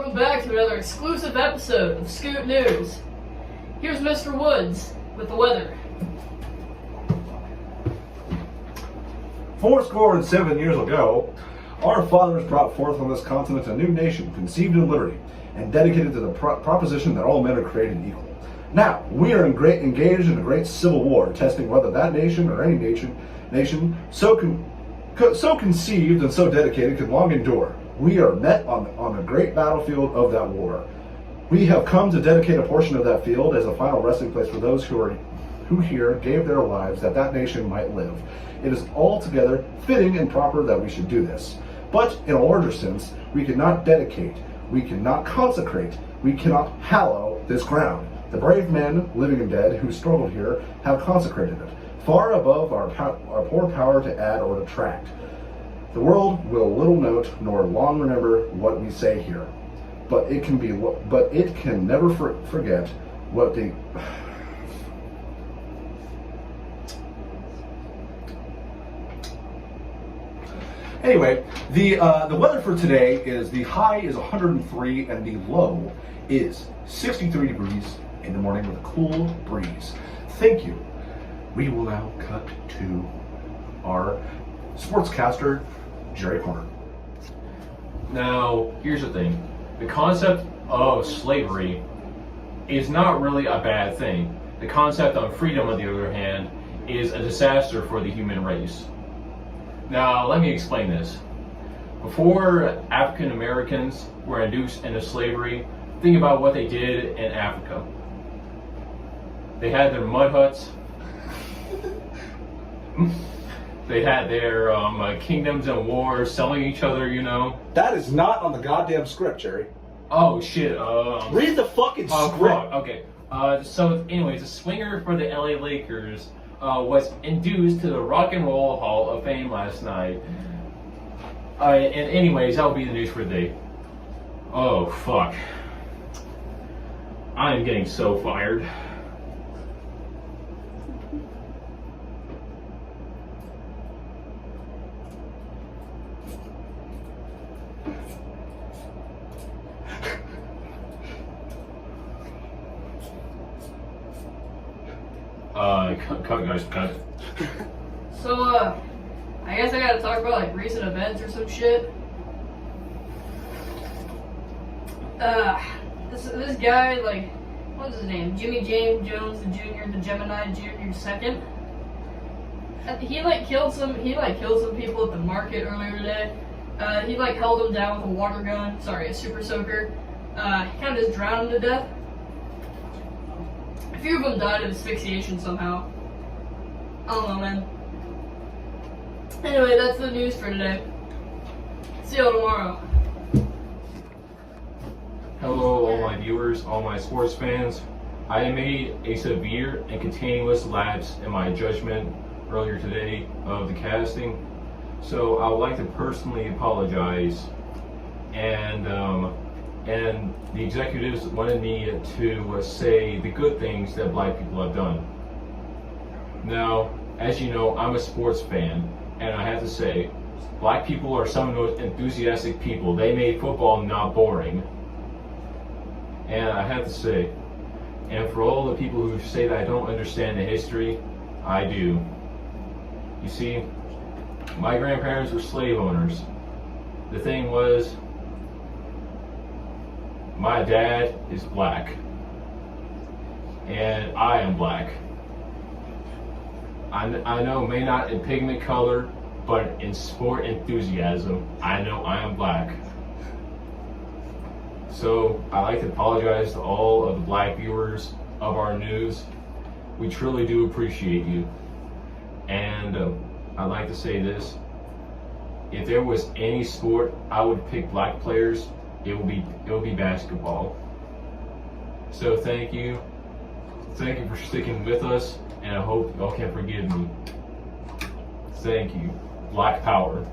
welcome back to another exclusive episode of Scoot News. Here's Mr. Woods with the weather. 7 years ago, our fathers brought forth on this continent a new nation, conceived in liberty, and dedicated to the proposition that all men are created equal. Now, we are engaged in a great civil war, testing whether that nation or any nation so conceived and so dedicated can long endure. We are met on the great battlefield of that war. We have come to dedicate a portion of that field as a final resting place for those who here gave their lives that that nation might live. It is altogether fitting and proper that we should do this. But in a larger sense, we cannot dedicate, we cannot consecrate, we cannot hallow this ground. The brave men, living and dead, who struggled here have consecrated it, far above our poor power to add or detract. The world will little note nor long remember what we say here, but it can never forget what the Anyway, the weather for today is the high is 103 and the low is 63 degrees in the morning with a cool breeze. Thank you. We will now cut to our sportscaster, Jerry Horner. Now, here's the thing. The concept of slavery is not really a bad thing. The concept of freedom, on the other hand, is a disaster for the human race. Now, let me explain this. Before African Americans were induced into slavery, think about what they did in Africa. They had their mud huts. They had their kingdoms and wars, selling each other, you know. That is not on the goddamn script, Jerry. Oh, shit. Read the fucking script. Fuck. Okay. So, anyways, the swinger for the LA Lakers was induced to the Rock and Roll Hall of Fame last night. And anyways, that will be the news for the day. Oh, fuck. I am getting so fired. Cut, guys, cut. So, I guess I gotta talk about like recent events or some shit. This guy, like, what's his name? Jimmy James Jones the Jr., the Gemini Jr. Second. He killed some people at the market earlier today. He held them down with a water gun. Sorry, a super soaker. He kind of just drowned them to death. A few of them died of asphyxiation somehow. I don't know, man. Anyway, that's the news for today. See y'all tomorrow. Hello, all my viewers, all my sports fans. I made a severe and continuous lapse in my judgment earlier today of the casting. So I would like to personally apologize. And the executives wanted me to say the good things that black people have done. Now, as you know, I'm a sports fan, and I have to say, black people are some of the most enthusiastic people. They made football not boring. And I have to say, and for all the people who say that I don't understand the history, I do. You see, my grandparents were slave owners. The thing was, my dad is black, and I am black. I know, may not in pigment color, but in sport enthusiasm, I know I am black. So I'd like to apologize to all of the black viewers of our news. We truly do appreciate you. And I'd like to say this. If there was any sport I would pick black players, it will be basketball. So thank you. Thank you for sticking with us, and I hope y'all can forgive me. Thank you. Black power.